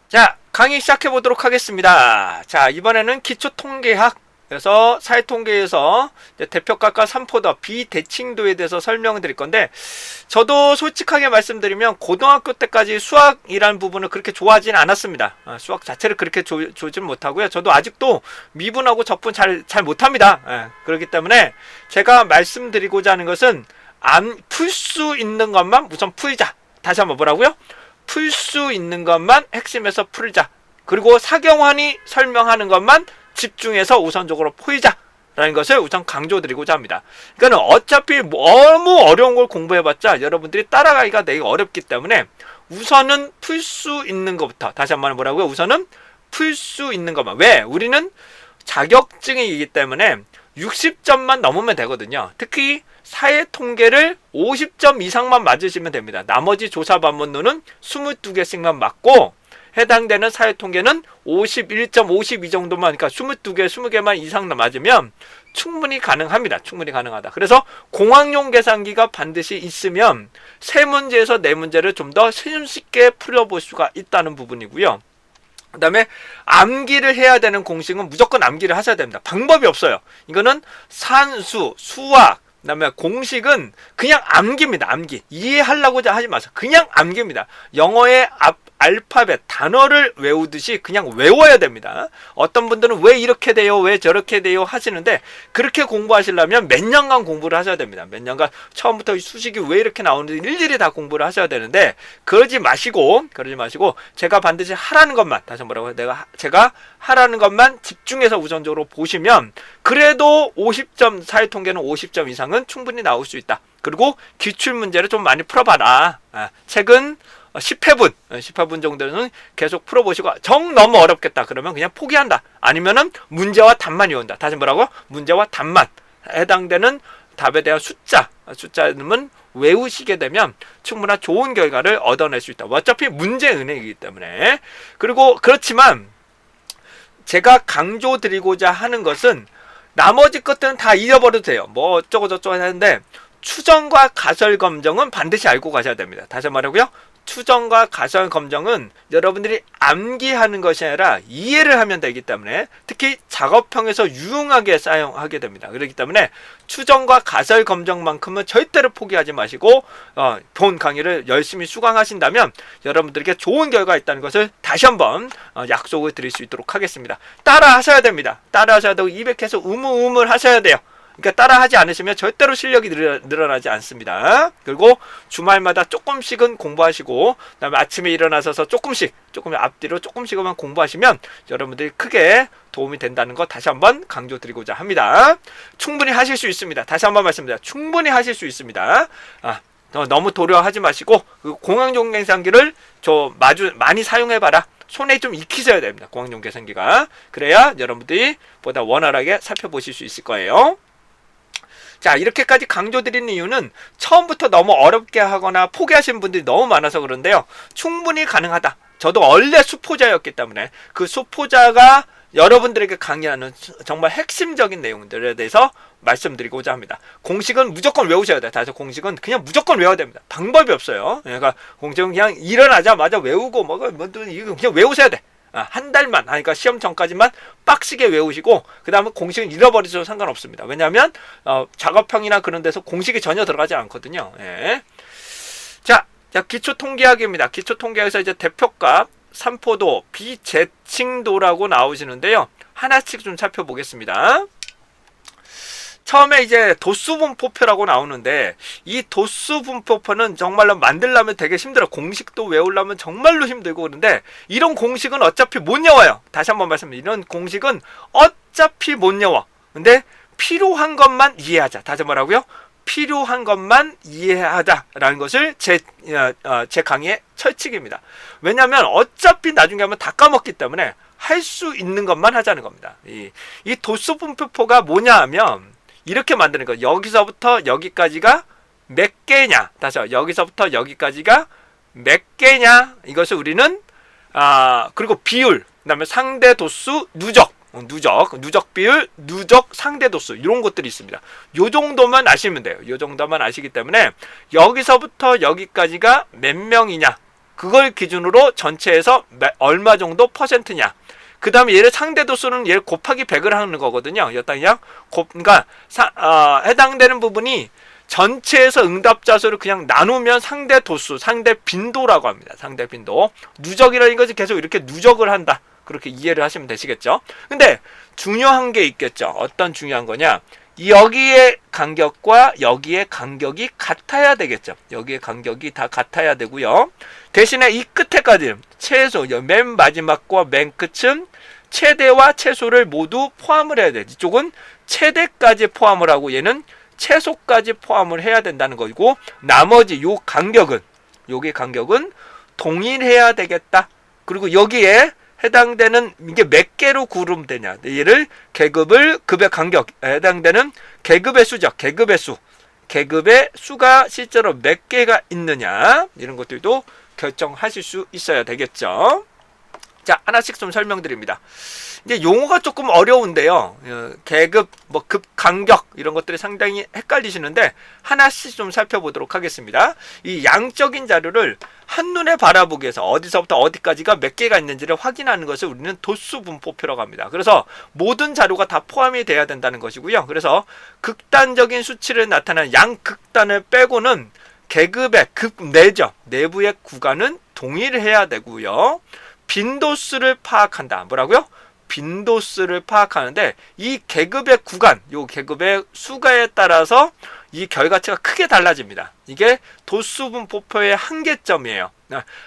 자, 강의 시작해 보도록 하겠습니다. 자, 이번에는 기초통계학, 그래서 사회통계에서 대표값과 산포도, 비대칭도에 대해서 설명을 드릴 건데, 저도 솔직하게 말씀드리면 고등학교 때까지 수학이라는 부분을 그렇게 좋아하지는 않았습니다. 수학 자체를 그렇게 좋지는 못하고요. 저도 아직도 미분하고 적분 잘 못합니다. 그렇기 때문에 제가 말씀드리고자 하는 것은 풀 수 있는 것만 우선 풀자. 다시 한번 뭐라고요? 풀 수 있는 것만 핵심에서 풀자. 그리고 사경환이 설명하는 것만 집중해서 우선적으로 풀자 라는 것을 우선 강조드리고자 합니다. 그러니까 어차피 너무 어려운 걸 공부해봤자 여러분들이 따라가기가 되게 어렵기 때문에 우선은 풀 수 있는 것부터, 다시 한번 뭐라고요? 우선은 풀 수 있는 것만. 왜? 우리는 자격증이기 때문에 60점만 넘으면 되거든요. 특히 사회통계를 50점 이상만 맞으시면 됩니다. 나머지 조사반문론은 22개씩만 맞고 해당되는 사회통계는 51점, 52 정도만, 그러니까 22개, 20개만 이상 맞으면 충분히 가능합니다. 충분히 가능하다. 그래서 공학용 계산기가 반드시 있으면 세 문제에서 네 문제를 좀 더 쉽게 풀어볼 수가 있다는 부분이고요. 그 다음에 암기를 해야 되는 공식은 무조건 암기를 하셔야 됩니다. 방법이 없어요. 이거는 산수, 수학, 그 다음에 공식은 그냥 암기입니다. 암기. 이해하려고 하지 마세요. 그냥 암기입니다. 영어의 알파벳, 단어를 외우듯이 그냥 외워야 됩니다. 어떤 분들은 왜 이렇게 돼요? 왜 저렇게 돼요? 하시는데 그렇게 공부하시려면 몇 년간 공부를 하셔야 됩니다. 몇 년간 처음부터 이 수식이 왜 이렇게 나오는지 일일이 다 공부를 하셔야 되는데 그러지 마시고 제가 반드시 하라는 것만, 다시 뭐라고요? 제가 하라는 것만 집중해서 우선적으로 보시면 그래도 50점, 사회통계는 50점 이상은 충분히 나올 수 있다. 그리고 기출문제를 좀 많이 풀어봐라. 책은 10회분 정도는 계속 풀어보시고 너무 어렵겠다 그러면 그냥 포기한다. 아니면은 문제와 답만 외운다. 다시 뭐라고? 문제와 답만. 해당되는 답에 대한 숫자는 외우시게 되면 충분한 좋은 결과를 얻어낼 수 있다. 어차피 문제 은행이기 때문에. 그리고 그렇지만 제가 강조드리고자 하는 것은 나머지 것들은 다 잊어버려도 돼요. 뭐 어쩌고 저쩌고 하는데 추정과 가설 검정은 반드시 알고 가셔야 됩니다. 다시 말하고요. 추정과 가설 검정은 여러분들이 암기하는 것이 아니라 이해를 하면 되기 때문에 특히 작업형에서 유용하게 사용하게 됩니다. 그렇기 때문에 추정과 가설 검정만큼은 절대로 포기하지 마시고 본 강의를 열심히 수강하신다면 여러분들에게 좋은 결과가 있다는 것을 다시 한번 약속을 드릴 수 있도록 하겠습니다. 따라 하셔야 됩니다. 따라 하셔야 되고 200해서 우물우물 하셔야 돼요. 그러니까 따라하지 않으시면 절대로 실력이 늘어나지 않습니다. 그리고 주말마다 조금씩은 공부하시고 그다음에 아침에 일어나셔서 조금 앞뒤로 조금씩만 공부하시면 여러분들이 크게 도움이 된다는 거 다시 한번 강조드리고자 합니다. 충분히 하실 수 있습니다. 다시 한번 말씀드립니다. 충분히 하실 수 있습니다. 너무 도려하지 마시고 공학용 계산기를 많이 사용해봐라. 손에 좀 익히셔야 됩니다. 공학용 계산기가. 그래야 여러분들이 보다 원활하게 살펴보실 수 있을 거예요. 자, 이렇게까지 강조드리는 이유는 처음부터 너무 어렵게 하거나 포기하시는 분들이 너무 많아서 그런데요. 충분히 가능하다. 저도 원래 수포자였기 때문에 그 수포자가 여러분들에게 강의하는 정말 핵심적인 내용들에 대해서 말씀드리고자 합니다. 공식은 무조건 외우셔야 돼요. 다시 공식은 그냥 무조건 외워야 됩니다. 방법이 없어요. 그러니까 공식은 그냥 일어나자마자 외우고 이거 그냥 외우셔야 돼. 한 달만, 그러니까 시험 전까지만 빡시게 외우시고 그 다음에 공식은 잃어버리셔도 상관없습니다. 왜냐하면 작업형이나 그런 데서 공식이 전혀 들어가지 않거든요. 예. 자, 기초통계학입니다. 기초통계학에서 이제 대표값, 산포도, 비재칭도라고 나오시는데요. 하나씩 좀 살펴보겠습니다. 처음에 이제 도수분포표라고 나오는데 이 도수분포표는 정말로 만들려면 되게 힘들어요. 공식도 외우려면 정말로 힘들고 그런데 이런 공식은 어차피 못 외워요. 다시 한번 말씀드립니다. 이런 공식은 어차피 못 외워. 근데 필요한 것만 이해하자. 다시 뭐라고요? 필요한 것만 이해하자라는 것을 제 강의의 철칙입니다. 왜냐하면 어차피 나중에 하면 다 까먹기 때문에 할 수 있는 것만 하자는 겁니다. 이 도수분포표가 뭐냐 하면 이렇게 만드는 거예요. 여기서부터 여기까지가 몇 개냐. 다시 여기서부터 여기까지가 몇 개냐. 이것을 우리는 그리고 비율, 그 다음에 상대 도수, 누적 비율, 누적 상대 도수 이런 것들이 있습니다. 요 정도만 아시면 돼요. 요 정도만 아시기 때문에 여기서부터 여기까지가 몇 명이냐. 그걸 기준으로 전체에서 얼마 정도 퍼센트냐. 그 다음에 얘를 상대도수는 얘를 곱하기 100을 하는 거거든요. 그냥 그러니까 해당되는 부분이 전체에서 응답자 수를 그냥 나누면 상대 도수, 상대 빈도라고 합니다. 상대 빈도. 누적이라는 것이 계속 이렇게 누적을 한다. 그렇게 이해를 하시면 되시겠죠. 근데 중요한 게 있겠죠. 어떤 중요한 거냐. 여기의 간격과 여기의 간격이 같아야 되겠죠. 여기의 간격이 다 같아야 되고요. 대신에 이 끝에까지 최소, 맨 마지막과 맨 끝은 최대와 최소를 모두 포함을 해야 돼. 이쪽은 최대까지 포함을 하고 얘는 최소까지 포함을 해야 된다는 거고, 나머지 요 간격은, 요게 간격은 동일해야 되겠다. 그리고 여기에 해당되는 이게 몇 개로 구르면 되냐. 얘를 급의 간격, 해당되는 계급의 수죠. 계급의 수. 계급의 수가 실제로 몇 개가 있느냐. 이런 것들도 결정하실 수 있어야 되겠죠. 자, 하나씩 좀 설명드립니다. 이제 용어가 조금 어려운데요. 계급, 급, 간격 이런 것들이 상당히 헷갈리시는데 하나씩 좀 살펴보도록 하겠습니다. 이 양적인 자료를 한눈에 바라보기 위해서 어디서부터 어디까지가 몇 개가 있는지를 확인하는 것을 우리는 도수분포표라고 합니다. 그래서 모든 자료가 다 포함이 돼야 된다는 것이고요. 그래서 극단적인 수치를 나타내는 양극단을 빼고는 계급의 내죠. 내부의 구간은 동일해야 되고요. 빈도수를 파악한다. 뭐라고요? 빈도수를 파악하는데 이 계급의 구간, 요 계급의 수가에 따라서 이 결과치가 크게 달라집니다. 이게 도수분포표의 한계점이에요.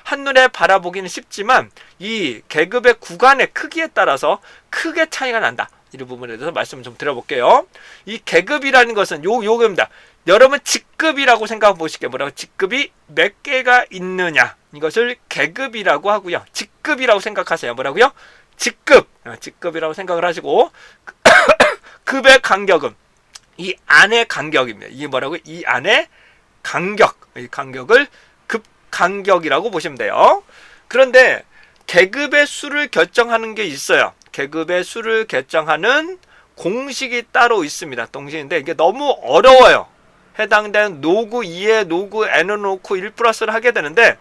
한눈에 바라보기는 쉽지만 이 계급의 구간의 크기에 따라서 크게 차이가 난다. 이 부분에 대해서 말씀을 좀 드려볼게요. 이 계급이라는 것은 요겁니다. 여러분 직급이라고 생각해 보실게요. 뭐라고? 직급이 몇 개가 있느냐. 이것을 계급이라고 하고요. 직급이라고 생각하세요. 뭐라고요? 직급이라고 생각을 하시고 급의 간격은 이 안의 간격입니다. 이게 뭐라고요? 이 안의 간격. 이 간격을 급 간격이라고 보시면 돼요. 그런데 계급의 수를 결정하는 게 있어요. 계급의 수를 결정하는 공식이 따로 있습니다. 공식인데 이게 너무 어려워요. 해당되는 노구 2에 노구 n을 놓고 1 플러스를 하게 되는데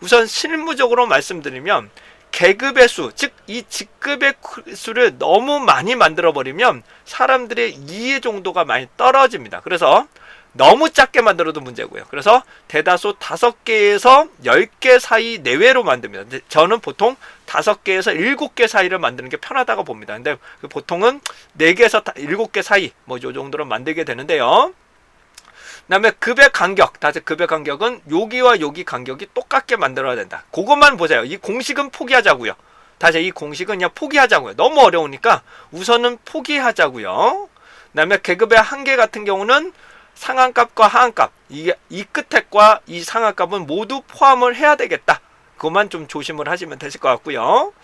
우선 실무적으로 말씀드리면 계급의 수, 즉 이 직급의 수를 너무 많이 만들어버리면 사람들의 이해 정도가 많이 떨어집니다. 그래서 너무 작게 만들어도 문제고요. 그래서 대다수 5개에서 10개 사이 내외로 만듭니다. 저는 보통 5개에서 7개 사이를 만드는 게 편하다고 봅니다. 근데 보통은 4개에서 7개 사이 뭐 요 정도로 만들게 되는데요. 그 다음에 급의 간격, 급의 간격은 여기와 여기 간격이 똑같게 만들어야 된다. 그것만 보세요. 이 공식은 포기하자고요. 이 공식은 그냥 포기하자고요. 너무 어려우니까 우선은 포기하자고요. 그 다음에 계급의 한계 같은 경우는 상한값과 하한값, 이 끝액과 이 상한값은 모두 포함을 해야 되겠다. 그것만 좀 조심을 하시면 되실 것 같고요.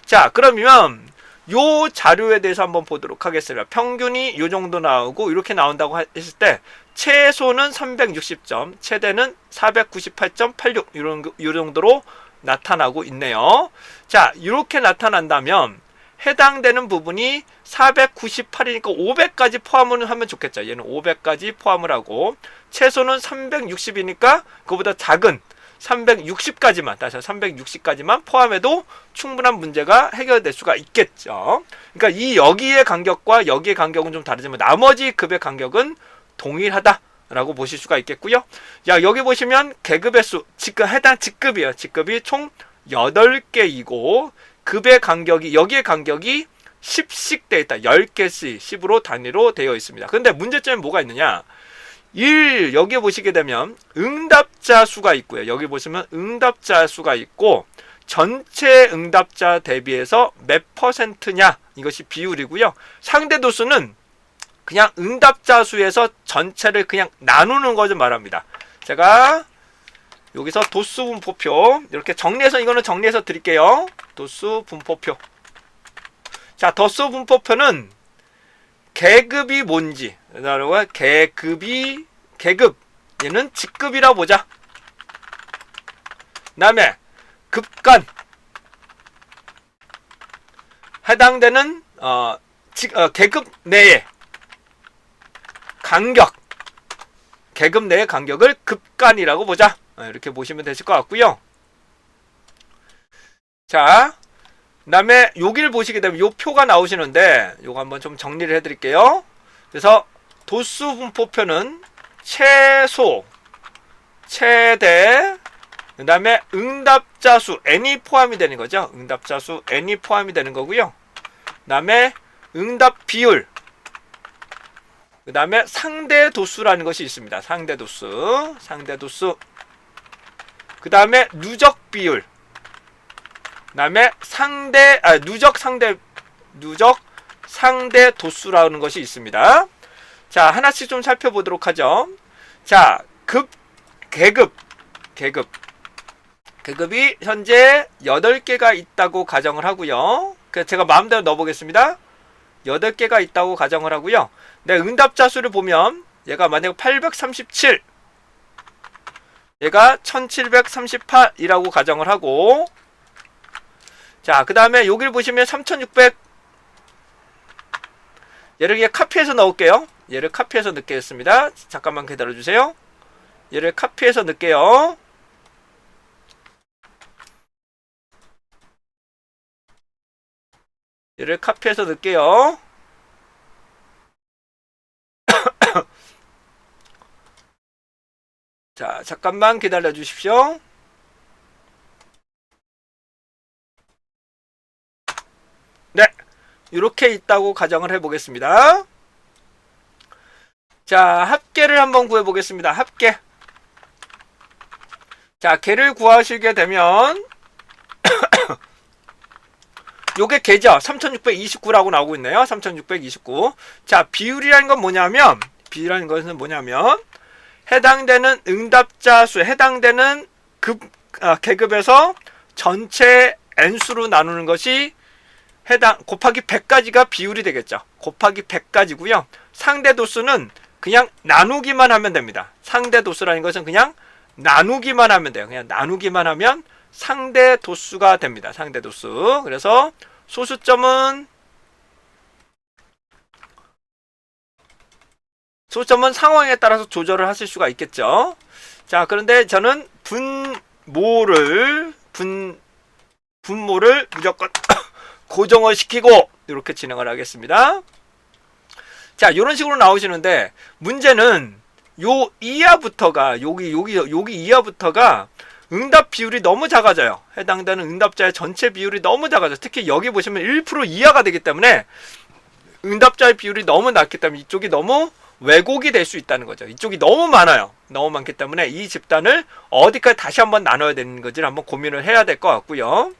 자, 그러면 요 자료에 대해서 한번 보도록 하겠습니다. 평균이 요 정도 나오고 이렇게 나온다고 했을 때 최소는 360점, 최대는 498.86 이 정도로 나타나고 있네요. 자, 이렇게 나타난다면 해당되는 부분이 498이니까 500까지 포함을 하면 좋겠죠. 얘는 500까지 포함을 하고 최소는 360이니까 그보다 작은 360까지만, 다시 360까지만 포함해도 충분한 문제가 해결될 수가 있겠죠. 그러니까 이 여기의 간격과 여기의 간격은 좀 다르지만 나머지 급의 간격은 동일하다라고 보실 수가 있겠고요. 자, 여기 보시면 계급의 수, 해당 직급이에요. 직급이 총 8개이고 급의 간격이, 여기의 간격이 10씩 되어 있다. 10개씩 10으로 단위로 되어 있습니다. 근데 문제점이 뭐가 있느냐? 여기 보시게 되면 응답자 수가 있고요. 여기 보시면 응답자 수가 있고 전체 응답자 대비해서 몇 %냐 이것이 비율이고요. 상대도수는 그냥 응답자 수에서 전체를 그냥 나누는 것을 말합니다. 제가 여기서 도수 분포표 이렇게 정리해서 이거는 정리해서 드릴게요. 도수 분포표. 자, 도수 분포표는 계급이 뭔지, 그다음에 계급 얘는 직급이라 보자. 그다음에 급간 해당되는 계급 내의 간격, 계급 내의 간격을 급간이라고 보자. 이렇게 보시면 되실 것 같고요. 자, 그다음에 여기를 보시게 되면 요 표가 나오시는데 요거 한번 좀 정리를 해드릴게요. 그래서 도수 분포표는 최소, 최대, 그 다음에 응답자 수 n이 포함이 되는 거죠. 응답자 수 n이 포함이 되는 거고요. 그 다음에 응답 비율, 그 다음에 상대 도수라는 것이 있습니다. 상대 도수, 상대 도수. 그 다음에 누적 비율, 그 다음에 누적 상대 도수라는 것이 있습니다. 자, 하나씩 좀 살펴보도록 하죠. 자, 계급이 현재 8개가 있다고 가정을 하고요. 그래서 제가 마음대로 넣어보겠습니다. 8개가 있다고 가정을 하고요. 네, 응답자 수를 보면 얘가 만약에 837, 얘가 1738이라고 가정을 하고, 자, 그 다음에 여기를 보시면 3600, 얘를 그냥 카피해서 넣을게요. 얘를 카피해서 넣겠습니다. 잠깐만 기다려주세요. 얘를 카피해서 넣을게요. 얘를 카피해서 넣을게요. 자, 잠깐만 기다려 주십시오. 네, 이렇게 있다고 가정을 해보겠습니다. 자, 합계를 한번 구해보겠습니다. 합계. 자, 개를 구하시게 되면 요게 개죠. 3629라고 나오고 있네요. 3629. 자, 비율이라는 건 뭐냐면, 해당되는 응답자 수, 해당되는 계급에서 전체 n수로 나누는 것이 곱하기 100까지가 비율이 되겠죠. 곱하기 100까지고요. 상대 도수는 그냥 나누기만 하면 됩니다. 상대 도수라는 것은 그냥 나누기만 하면 돼요. 그냥 나누기만 하면 상대 도수가 됩니다. 상대 도수. 그래서 소수점은 상황에 따라서 조절을 하실 수가 있겠죠. 자, 그런데 저는 분모를 무조건 고정을 시키고 이렇게 진행을 하겠습니다. 자, 이런 식으로 나오시는데 문제는 요 이하부터가 여기 이하부터가 응답 비율이 너무 작아져요. 해당되는 응답자의 전체 비율이 너무 작아져요. 특히 여기 보시면 1% 이하가 되기 때문에 응답자의 비율이 너무 낮기 때문에 이쪽이 너무 왜곡이 될 수 있다는 거죠. 이쪽이 너무 많아요. 너무 많기 때문에 이 집단을 어디까지 다시 한번 나눠야 되는 건지를 한번 고민을 해야 될 것 같고요.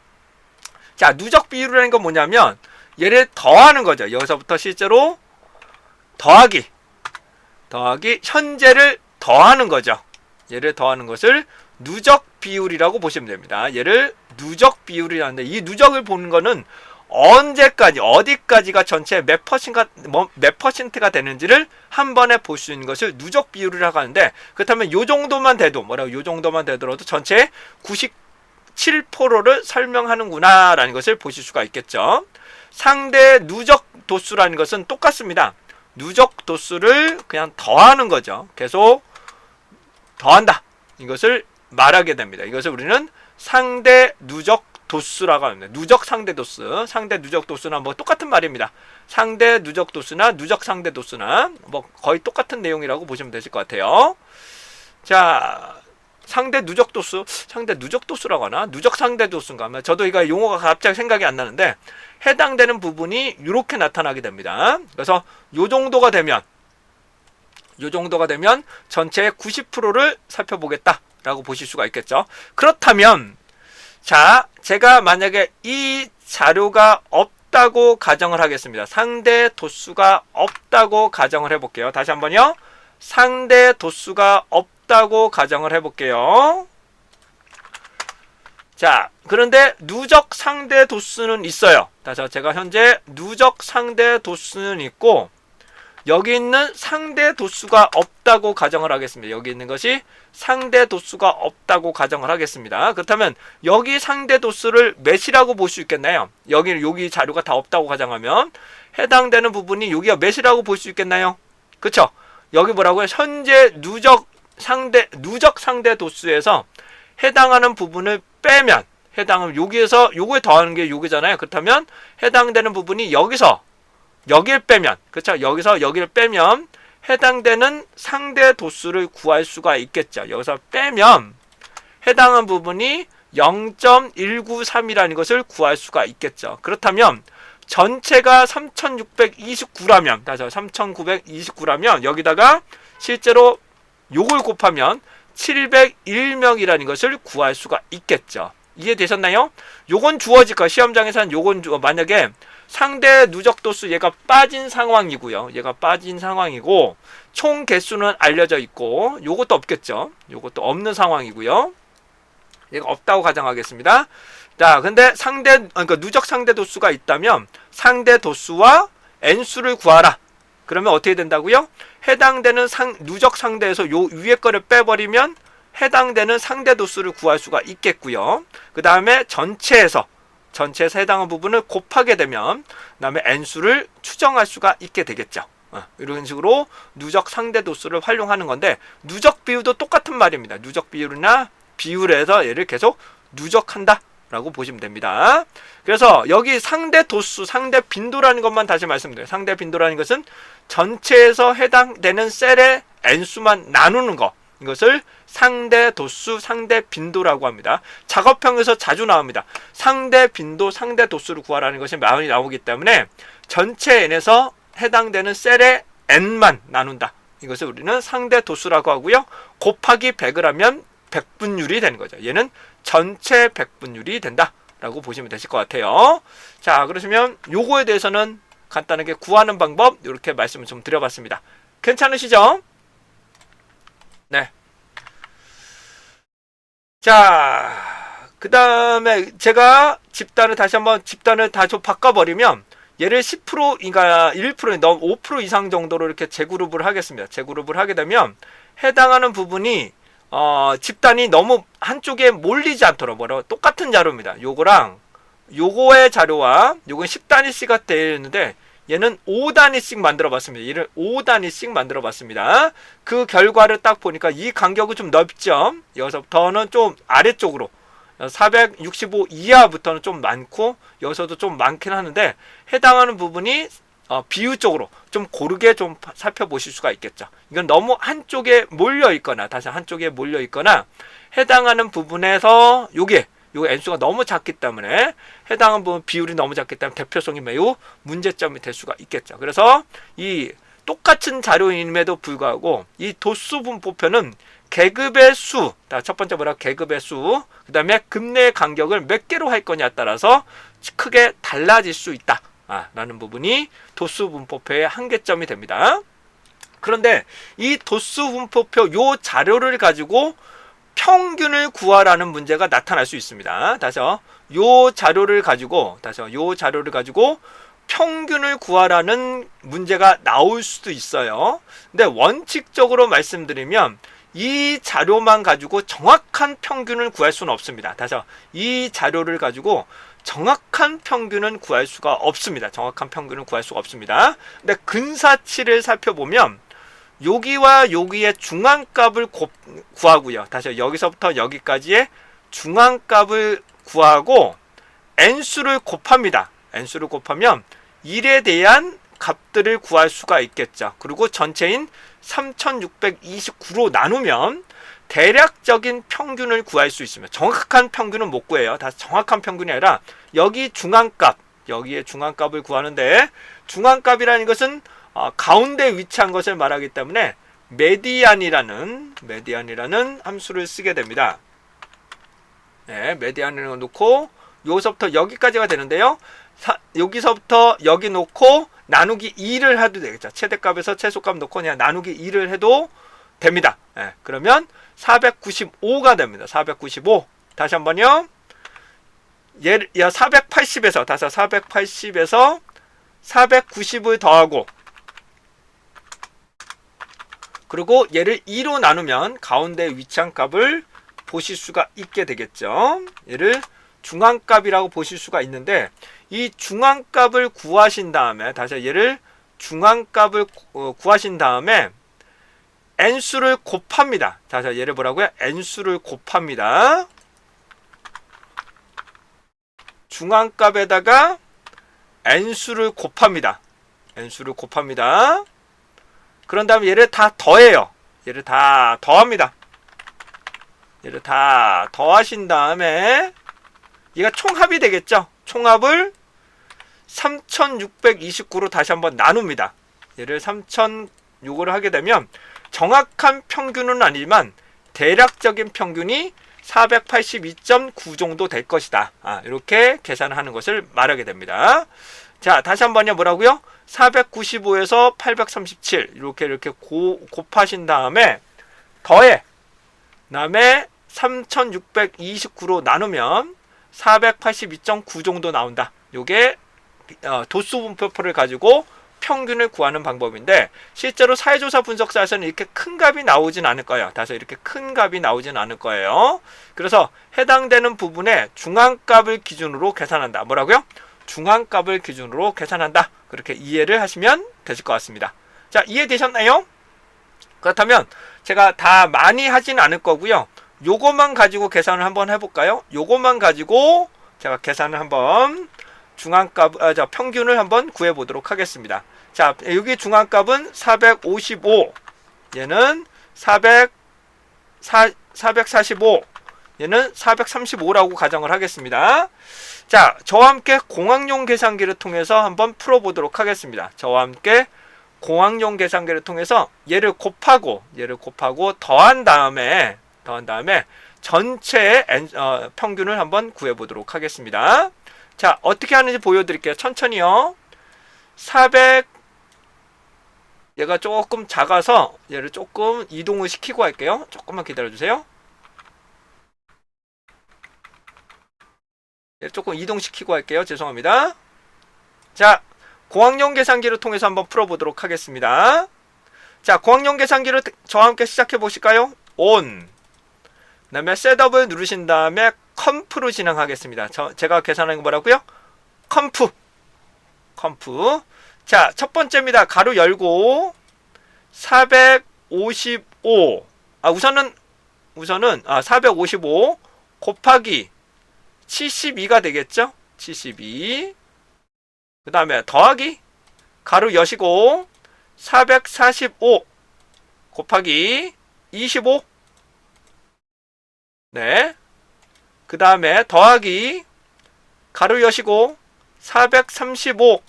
자, 누적 비율이라는 건 뭐냐면 얘를 더하는 거죠. 여기서부터 실제로 더하기 현재를 더하는 거죠. 얘를 더하는 것을 누적 비율이라고 보시면 됩니다. 얘를 누적 비율이라는데 이 누적을 보는 거는 언제까지 어디까지가 전체 몇 퍼센트가 되는지를 한 번에 볼 수 있는 것을 누적 비율이라고 하는데, 그렇다면 요 정도만 돼도 요 정도만 되더라도 전체 97%를 설명하는구나 라는 것을 보실 수가 있겠죠. 상대 누적 도수라는 것은 똑같습니다. 누적 도수를 그냥 더하는 거죠. 계속 더한다. 이것을 말하게 됩니다. 이것을 우리는 상대 누적 도수라고 합니다. 누적 상대 도수, 상대 누적 도수나 뭐 똑같은 말입니다. 상대 누적 도수나 누적 상대 도수나 뭐 거의 똑같은 내용이라고 보시면 되실 것 같아요. 자, 상대 누적 도수라고 하나? 누적 상대 도수인가? 저도 이거 용어가 갑자기 생각이 안 나는데 해당되는 부분이 이렇게 나타나게 됩니다. 그래서 요 정도가 되면 전체의 90%를 살펴보겠다라고 보실 수가 있겠죠. 그렇다면 자, 제가 만약에 이 자료가 없다고 가정을 하겠습니다. 상대 도수가 없다고 가정을 해볼게요. 다시 한번요. 상대 도수가 없다고 가정을 해볼게요. 자, 그런데 누적 상대 도수는 있어요. 제가 현재 누적 상대 도수는 있고 여기 있는 상대 도수가 없다고 가정을 하겠습니다. 여기 있는 것이 상대 도수가 없다고 가정을 하겠습니다. 그렇다면 여기 상대 도수를 몇이라고 볼 수 있겠나요? 여기 자료가 다 없다고 가정하면 해당되는 부분이 여기가 몇이라고 볼 수 있겠나요? 그쵸? 여기 뭐라고요? 현재 누적 상대 도수에서 해당하는 부분을 빼면 해당을 여기에서 요거에 더하는 게 요거잖아요. 그렇다면 해당되는 부분이 여기를 빼면, 그렇죠? 여기서 여기를 빼면 해당되는 상대 도수를 구할 수가 있겠죠. 여기서 빼면 해당한 부분이 0.193이라는 것을 구할 수가 있겠죠. 그렇다면 전체가 3629라면, 다시 3929라면 여기다가 실제로 요걸 곱하면 701명이라는 것을 구할 수가 있겠죠. 이해되셨나요? 요건 주어질 거예요. 시험장에서는 요건 만약에 상대 누적 도수 얘가 빠진 상황이고요. 얘가 빠진 상황이고 총 개수는 알려져 있고 요것도 없겠죠. 요것도 없는 상황이고요. 얘가 없다고 가정하겠습니다. 자, 근데 그러니까 누적 상대 도수가 있다면 상대 도수와 n수를 구하라. 그러면 어떻게 된다고요? 해당되는 누적 상대에서 요 위에 거를 빼버리면 해당되는 상대 도수를 구할 수가 있겠고요. 그 다음에 전체에서 해당하는 부분을 곱하게 되면 그 다음에 n수를 추정할 수가 있게 되겠죠. 이런 식으로 누적 상대 도수를 활용하는 건데 누적 비율도 똑같은 말입니다. 누적 비율이나 비율에서 얘를 계속 누적한다 라고 보시면 됩니다. 그래서 여기 상대 도수, 상대 빈도라는 것만 다시 말씀드려요. 상대 빈도라는 것은 전체에서 해당되는 셀의 n수만 나누는 거, 이것을 상대 도수, 상대 빈도라고 합니다. 작업형에서 자주 나옵니다. 상대 빈도, 상대 도수를 구하라는 것이 많이 나오기 때문에 전체 n에서 해당되는 셀의 n만 나눈다. 이것을 우리는 상대 도수라고 하고요. 곱하기 100을 하면 백분율이 되는 거죠. 얘는 전체 백분율이 된다 라고 보시면 되실 것 같아요. 자, 그러시면 요거에 대해서는 간단하게 구하는 방법 이렇게 말씀을 좀 드려봤습니다. 괜찮으시죠? 네. 자, 그 다음에 제가 집단을 다 좀 바꿔버리면 얘를 10%인가 1%, 5% 이상 정도로 이렇게 재그룹을 하겠습니다. 재그룹을 하게 되면 해당하는 부분이 집단이 너무 한쪽에 몰리지 않도록 똑같은 자료입니다. 요거랑 요거의 자료와 요건 10단위씩가 되어 있는데 얘는 5단위씩 만들어 봤습니다. 얘를 5단위씩 만들어 봤습니다. 그 결과를 딱 보니까 이 간격이 좀 넓죠. 여기서부터는 좀 아래쪽으로 465 이하부터는 좀 많고 여기서도 좀 많긴 하는데 해당하는 부분이 비율적으로 좀 고르게 좀 살펴보실 수가 있겠죠. 이건 너무 한쪽에 몰려 있거나 다시 한쪽에 몰려 있거나 해당하는 부분에서 요게 n수가 너무 작기 때문에 해당하는 부분 비율이 너무 작기 때문에 대표성이 매우 문제점이 될 수가 있겠죠. 그래서 이 똑같은 자료임에도 불구하고 이 도수 분포표는 계급의 수, 첫 번째 계급의 수, 그 다음에 급내의 간격을 몇 개로 할 거냐에 따라서 크게 달라질 수 있다 라는 부분이 도수 분포표의 한계점이 됩니다. 그런데 이 도수 분포표 요 자료를 가지고 평균을 구하라는 문제가 나타날 수 있습니다. 요 자료를 가지고 평균을 구하라는 문제가 나올 수도 있어요. 근데 원칙적으로 말씀드리면 이 자료만 가지고 정확한 평균을 구할 수는 없습니다. 이 자료를 가지고 정확한 평균은 구할 수가 없습니다. 근데 근사치를 살펴보면 여기와 여기의 중앙값을 구하고요. 여기서부터 여기까지의 중앙값을 구하고 n수를 곱합니다. n수를 곱하면 1에 대한 값들을 구할 수가 있겠죠. 그리고 전체인 3629로 나누면 대략적인 평균을 구할 수 있습니다. 정확한 평균은 못 구해요. 다시 정확한 평균이 아니라 여기 중앙값, 여기에 중앙값을 구하는데 중앙값이라는 것은 가운데 위치한 것을 말하기 때문에 메디안이라는 함수를 쓰게 됩니다. 네, 메디안을 놓고 여기서부터 여기까지가 되는데요. 여기서부터 여기 놓고 나누기 2를 해도 되겠죠. 최대값에서 최소값 놓고 그냥 나누기 2를 해도 됩니다. 네, 그러면 495가 됩니다. 495. 다시 한번요. 480에서 490을 더하고 그리고 얘를 2로 나누면 가운데 위치한 값을 보실 수가 있게 되겠죠. 얘를 중앙값이라고 보실 수가 있는데 이 중앙값을 구하신 다음에 얘를 중앙값을 구하신 다음에 n수를 곱합니다. 얘를 뭐라고요? n수를 곱합니다. 중앙값에다가 n수를 곱합니다. n수를 곱합니다. 그런 다음에 얘를 다 더해요. 얘를 다 더합니다. 얘를 다 더하신 다음에 얘가 총합이 되겠죠. 총합을 3629로 다시 한번 나눕니다. 얘를 3006으로 하게 되면 정확한 평균은 아니지만 대략적인 평균이 482.9 정도 될 것이다. 이렇게 계산하는 것을 말하게 됩니다. 자, 다시 한번요. 뭐라고요? 495에서 837 이렇게 곱하신 다음에 더해 다음에 3629로 나누면 482.9 정도 나온다. 요게 도수 분포표를 가지고 평균을 구하는 방법인데, 실제로 사회조사 분석사에서는 이렇게 큰 값이 나오진 않을 거예요. 다소 이렇게 큰 값이 나오진 않을 거예요. 그래서 해당되는 부분에 중앙값을 기준으로 계산한다. 뭐라고요? 중앙값을 기준으로 계산한다. 그렇게 이해를 하시면 되실 것 같습니다. 자, 이해되셨나요? 그렇다면 제가 다 많이 하진 않을 거고요. 요것만 가지고 계산을 한번 해볼까요? 요것만 가지고 제가 계산을 한번 중앙값, 평균을 한번 구해보도록 하겠습니다. 자, 여기 중앙값은 455, 얘는 445, 얘는 435라고 가정을 하겠습니다. 자, 저와 함께 공학용 계산기를 통해서 한번 풀어보도록 하겠습니다. 저와 함께 공학용 계산기를 통해서 얘를 곱하고 더한 다음에 전체의 평균을 한번 구해보도록 하겠습니다. 자, 어떻게 하는지 보여드릴게요. 천천히요. 400, 얘가 조금 작아서 얘를 조금 이동을 시키고 할게요. 조금만 기다려주세요. 얘를 조금 이동시키고 할게요. 죄송합니다. 자, 공학용 계산기를 통해서 한번 풀어보도록 하겠습니다. 자, 공학용 계산기를 저와 함께 시작해 보실까요? ON, 그 다음에 셋업을 누르신 다음에 컴프로 진행하겠습니다. 제가 계산하는 거 뭐라고요? 컴프. 자, 첫 번째입니다. 가로 열고 455. 우선은 455 곱하기 72가 되겠죠? 72. 그 다음에 더하기 가로 여시고 445 곱하기 25. 네. 그 다음에 더하기 가로 여시고 435 그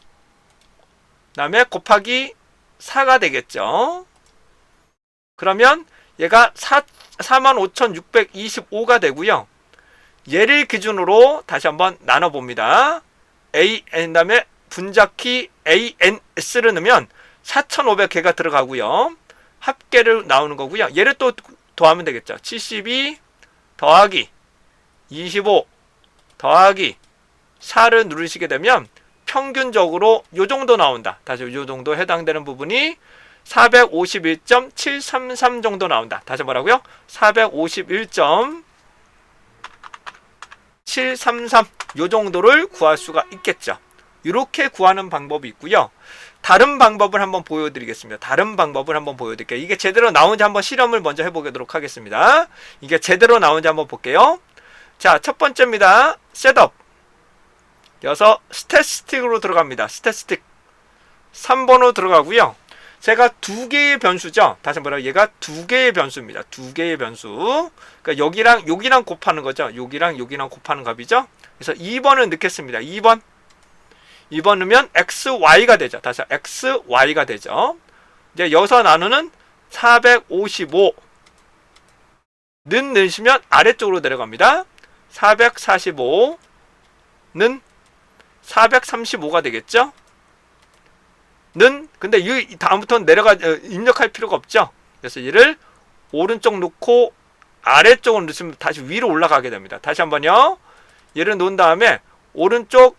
다음에 곱하기 4가 되겠죠. 그러면 얘가 45,625가 되고요. 얘를 기준으로 다시 한번 나눠봅니다. AN 다음에 분자키 ANS를 넣으면 4,500개가 들어가고요. 합계를 나오는 거고요. 얘를 또 더하면 되겠죠. 72 더하기 25 더하기 4를 누르시게 되면 평균적으로 요 정도 나온다. 다시 요 정도 해당되는 부분이 451.733 정도 나온다. 다시 뭐라고요? 451.733 요 정도를 구할 수가 있겠죠. 이렇게 구하는 방법이 있고요. 다른 방법을 한번 보여드리겠습니다. 이게 제대로 나오는지 한번 실험을 먼저 해보도록 하겠습니다. 이게 제대로 나오는지 한번 볼게요. 자, 첫 번째입니다. 셋업. 여기서 스태티스틱으로 들어갑니다. 스태티스틱 3번으로 들어가고요. 제가 두 개의 변수죠. 다시 뭐라고? 얘가 두 개의 변수입니다. 두 개의 변수. 그러니까 여기랑 곱하는 거죠. 여기랑 곱하는 값이죠. 그래서 2번을 넣겠습니다. 2번 넣으면 XY가 되죠. 다시 XY가 되죠. 이제 여기서 나누는 455는 넣으시면 아래쪽으로 내려갑니다. 445는 435가 되겠죠? 근데 이 다음부터는 입력할 필요가 없죠? 그래서 얘를 오른쪽 놓고 아래쪽으로 넣으시면 다시 위로 올라가게 됩니다. 다시 한번요. 얘를 놓은 다음에 오른쪽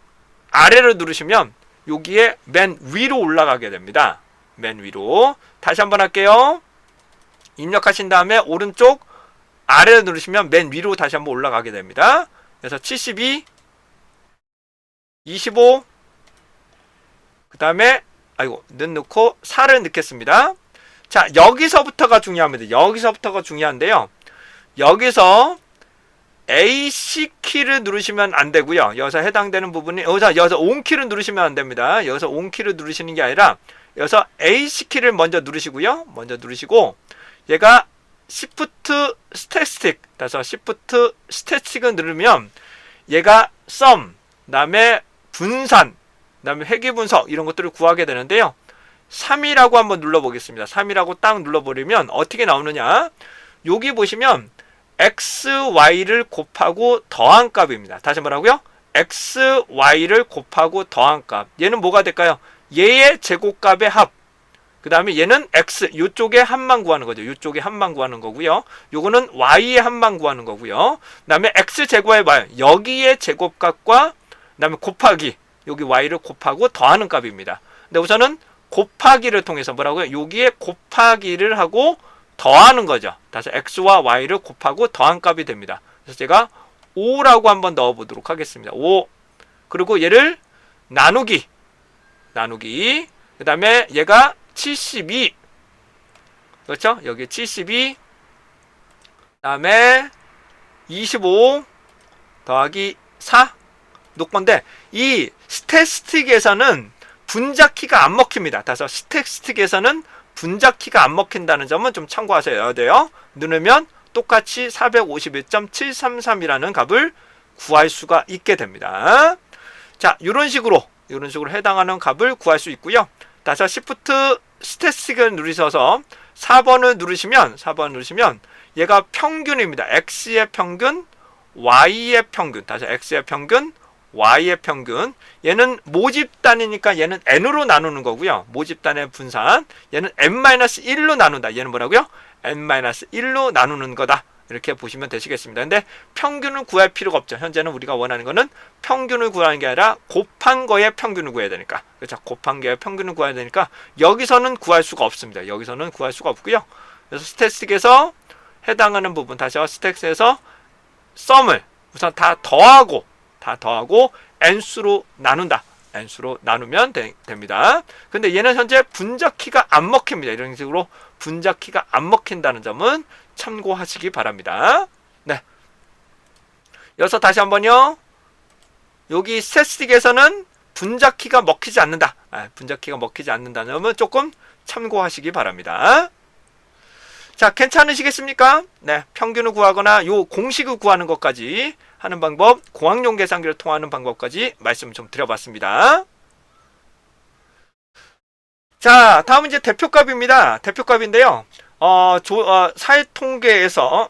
아래를 누르시면 여기에 맨 위로 올라가게 됩니다. 맨 위로. 다시 한번 할게요. 입력하신 다음에 오른쪽 아래를 누르시면 맨 위로 다시 한번 올라가게 됩니다. 그래서 72 25 그 다음에 넣고 4를 넣겠습니다. 자, 여기서부터가 중요합니다. 여기서부터가 중요한데요. 여기서 AC 키를 누르시면 안 되고요. 여기서 해당되는 부분이 여기서 ON 키를 누르시면 안 됩니다. 여기서 ON 키를 누르시는 게 아니라 여기서 AC 키를 먼저 누르시고요. 먼저 누르시고 얘가 Shift Statistic, 그래서 Shift Statistic을 누르면 얘가 sum, 그다음에 분산, 그다음에 회귀 분석 이런 것들을 구하게 되는데요. 3이라고 한번 눌러보겠습니다. 3이라고 딱 눌러버리면 어떻게 나오느냐? 여기 보시면 x, y를 곱하고 더한 값입니다. 다시 뭐라고요? x, y를 곱하고 더한 값. 얘는 뭐가 될까요? 얘의 제곱값의 합. 그 다음에 얘는 x, 요쪽의 합만 구하는 거죠. 요쪽의 합만 구하는 거고요. 요거는 y의 합만 구하는 거고요. 그 다음에 x 제곱에 봐요. 여기의 제곱값과 그 다음에 곱하기, 여기 y를 곱하고 더하는 값입니다. 근데 우선은 곱하기를 통해서 뭐라고요? 여기에 곱하기를 하고 더하는 거죠. 다시 x와 y를 곱하고 더한 값이 됩니다. 그래서 제가 5라고 한번 넣어보도록 하겠습니다. 5. 그리고 얘를 나누기. 그 다음에 얘가 72. 그렇죠? 여기 72. 그 다음에 25 더하기 4 놓을 건데, 이 스태티스틱에서는 분자키가 안 먹힙니다. 그래서 스태티스틱에서는 분자키가 안 먹힌다는 점은 좀 참고하셔야 돼요. 누르면 똑같이 451.733이라는 값을 구할 수가 있게 됩니다. 자, 이런 식으로 해당하는 값을 구할 수 있고요. 다시 Shift 스태틱을 누르셔서 4번을 누르시면 얘가 평균입니다. x의 평균, y의 평균. 다시 x의 평균, y의 평균. 얘는 모집단이니까 얘는 n으로 나누는 거고요. 모집단의 분산. 얘는 n-1로 나눈다. 얘는 뭐라고요? n-1로 나누는 거다. 이렇게 보시면 되시겠습니다. 근데 평균을 구할 필요가 없죠. 현재는 우리가 원하는 거는 평균을 구하는 게 아니라 곱한 거의 평균을 구해야 되니까. 그렇죠? 곱한 거의 평균을 구해야 되니까 여기서는 구할 수가 없습니다. 여기서는 구할 수가 없고요. 그래서 스태틱에서 해당하는 부분, 다시요. 스태틱에서 썸을 우선 다 더하고 n수로 나눈다. n수로 나누면 됩니다. 근데 얘는 현재 분자키가 안 먹힙니다. 이런 식으로 분자키가 안 먹힌다는 점은 참고하시기 바랍니다. 네. 여기서 다시 한번요. 여기 스태틱에서는 분자키가 먹히지 않는다. 분자키가 먹히지 않는다는 점은 조금 참고하시기 바랍니다. 자, 괜찮으시겠습니까? 네, 평균을 구하거나 요 공식을 구하는 것까지 하는 방법, 공학용 계산기를 통하는 방법까지 말씀 좀 드려봤습니다. 자, 다음은 이제 대표값입니다. 대표값인데요. 사회통계에서